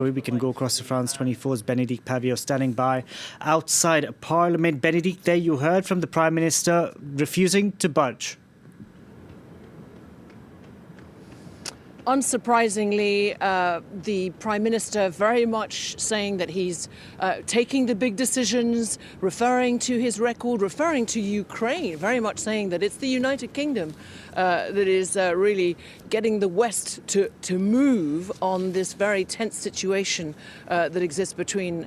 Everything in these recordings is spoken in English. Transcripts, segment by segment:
We can go across to France 24's Bénédicte Paviot standing by outside Parliament. Bénédicte, there you heard from the Prime Minister refusing to budge. Unsurprisingly, the Prime Minister very much saying that he's taking the big decisions, referring to his record, referring to Ukraine, very much saying that it's the United Kingdom that is really getting the West to move on this very tense situation that exists between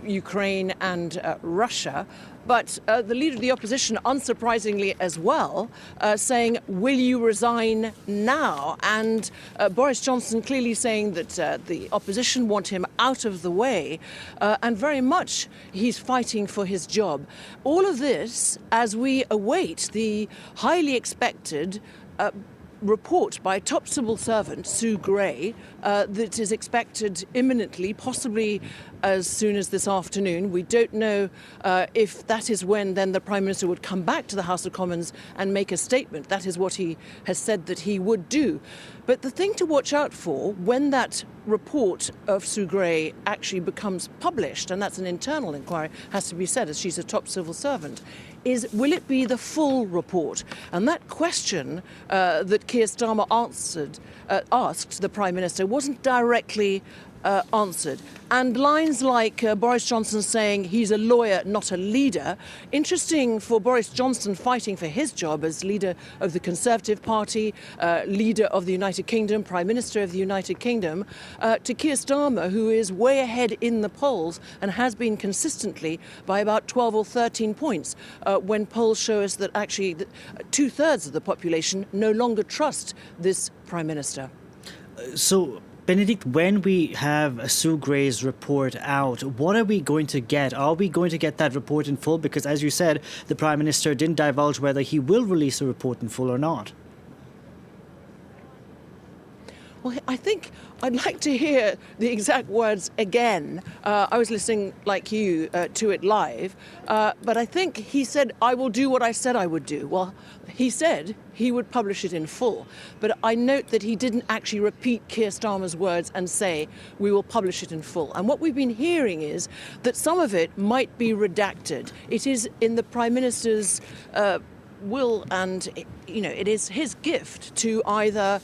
Ukraine and Russia. But the leader of the opposition, unsurprisingly as well, saying, will you resign now? And Boris Johnson clearly saying that the opposition want him out of the way. And very much he's fighting for his job. All of this as we await the highly expected report by top civil servant Sue Gray that is expected imminently, possibly as soon as this afternoon. We don't know if that is when then the Prime Minister would come back to the House of Commons and make a statement. That is what he has said that he would do. But the thing to watch out for when that report of Sue Gray actually becomes published, and that's an internal inquiry, has to be said, as she's a top civil servant, is will it be the full report? And that question that Keir Starmer asked the Prime Minister wasn't directly answered. And lines like Boris Johnson saying he's a lawyer, not a leader. Interesting for Boris Johnson fighting for his job as leader of the Conservative Party, leader of the United Kingdom, Prime Minister of the United Kingdom, to Keir Starmer, who is way ahead in the polls and has been consistently by about 12 or 13 points when polls show us that actually two-thirds of the population no longer trust this Prime Minister. So, Bénédicte, when we have Sue Gray's report out, what are we going to get? Are we going to get that report in full? Because, as you said, the Prime Minister didn't divulge whether he will release a report in full or not. Well, I think I'd like to hear the exact words again. I was listening, like you, to it live. But I think he said, I will do what I said I would do. Well, he said he would publish it in full. But I note that he didn't actually repeat Keir Starmer's words and say, we will publish it in full. And what we've been hearing is that some of it might be redacted. It is in the Prime Minister's will, and it is his gift to either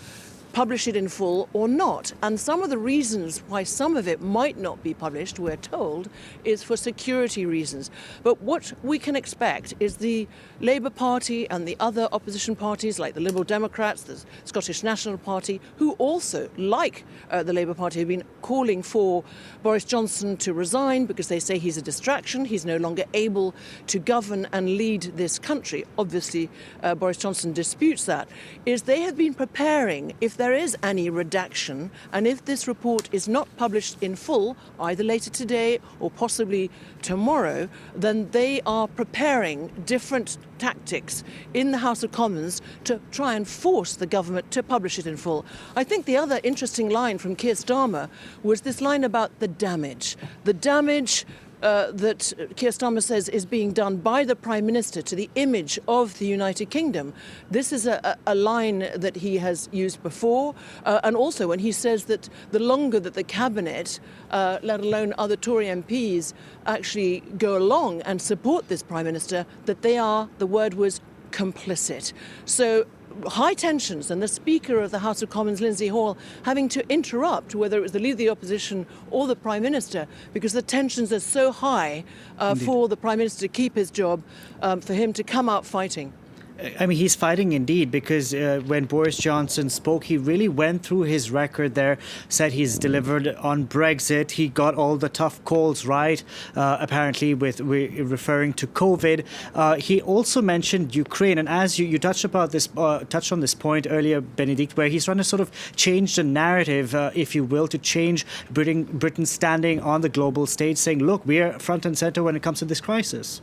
publish it in full or not. And some of the reasons why some of it might not be published, we're told, is for security reasons. But what we can expect is the Labour Party and the other opposition parties like the Liberal Democrats, the Scottish National Party, who also, like the Labour Party, have been calling for Boris Johnson to resign because they say he's a distraction, he's no longer able to govern and lead this country. Obviously, Boris Johnson disputes that, is they have been preparing, if there is any redaction, and if this report is not published in full, either later today or possibly tomorrow, then they are preparing different tactics in the House of Commons to try and force the government to publish it in full. I think the other interesting line from Keir Starmer was this line about the damage. The damage that Keir Starmer says is being done by the Prime Minister to the image of the United Kingdom. This is a line that he has used before, and also when he says that the longer that the Cabinet, let alone other Tory MPs, actually go along and support this Prime Minister, that they are, the word was, complicit. So high tensions, and the Speaker of the House of Commons, Lindsay Hall, having to interrupt, whether it was the Leader of the Opposition or the Prime Minister, because the tensions are so high for the Prime Minister to keep his job, for him to come out fighting. I mean, he's fighting indeed, because when Boris Johnson spoke, he really went through his record there, said he's delivered on Brexit. He got all the tough calls right, apparently, with referring to COVID. He also mentioned Ukraine. And as you touched on this point earlier, Bénédicte, where he's trying to sort of change the narrative, if you will, to change Britain's standing on the global stage, saying, look, we are front and center when it comes to this crisis.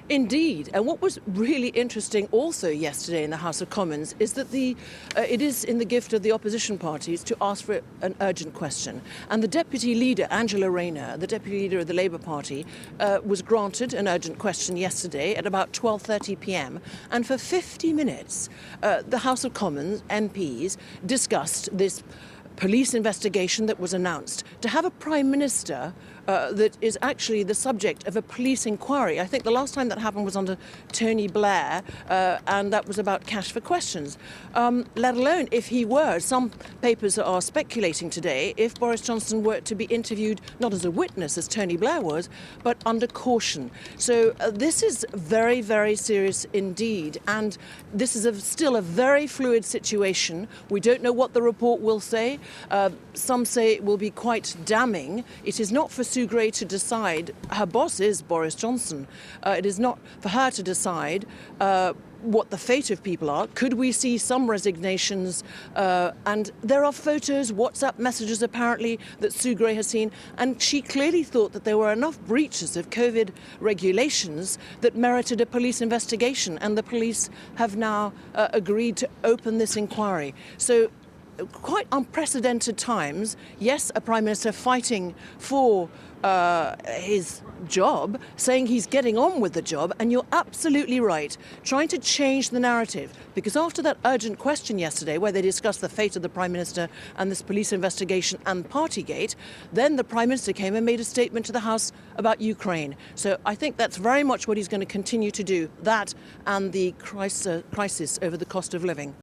Indeed, and what was really interesting also yesterday in the House of Commons is that it is in the gift of the opposition parties to ask for an urgent question. And the Deputy Leader, Angela Rayner, the Deputy Leader of the Labour Party, was granted an urgent question yesterday at about 12:30 p.m. And for 50 minutes, the House of Commons MPs discussed this police investigation that was announced. To have a Prime Minister that is actually the subject of a police inquiry. I think the last time that happened was under Tony Blair, and that was about cash for questions. Let alone if he were, some papers are speculating today, if Boris Johnson were to be interviewed not as a witness, as Tony Blair was, but under caution. So this is very, very serious indeed, and this is still a very fluid situation. We don't know what the report will say. Some say it will be quite damning. It is not for Sue Gray to decide. Her boss is Boris Johnson. It is not for her to decide what the fate of people are. Could we see some resignations? And there are photos, WhatsApp messages apparently, that Sue Gray has seen, and she clearly thought that there were enough breaches of COVID regulations that merited a police investigation, and the police have now agreed to open this inquiry. So quite unprecedented times. Yes, a Prime Minister fighting for his job, saying he's getting on with the job, and you're absolutely right, trying to change the narrative. Because after that urgent question yesterday, where they discussed the fate of the Prime Minister and this police investigation and partygate, then the Prime Minister came and made a statement to the House about Ukraine. So I think that's very much what he's going to continue to do, that and the crisis over the cost of living.